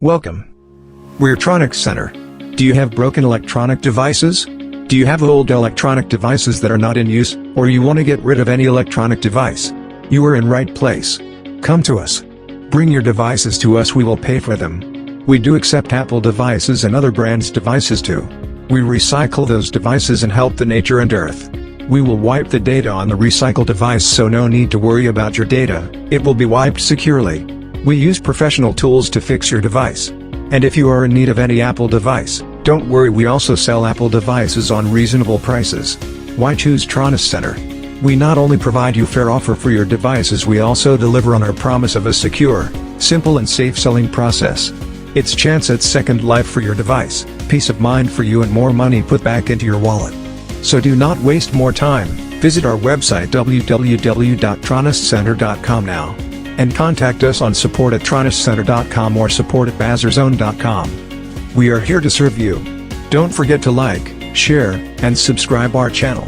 Welcome. We're Electronics Center. Do you have broken electronic devices? Do you have old electronic devices that are not in use, or you want to get rid of any electronic device? You are in right place. Come to us. Bring your devices to us, we will pay for them. We do accept Apple devices and other brands' devices too. We recycle those devices and help the nature and earth. We will wipe the data on the recycled device, so no need to worry about your data, it will be wiped securely. We use professional tools to fix your device. And if you are in need of any Apple device, don't worry, we also sell Apple devices on reasonable prices. Why choose Electronics Center? We not only provide you fair offer for your devices, we also deliver on our promise of a secure, simple and safe selling process. It's chance at second life for your device, peace of mind for you, and more money put back into your wallet. So do not waste more time, visit our website www.electronicscenter.com now. And contact us on support@electronicscenter.com or support@bazarzone.com. We are here to serve you. Don't forget to like, share, and subscribe our channel.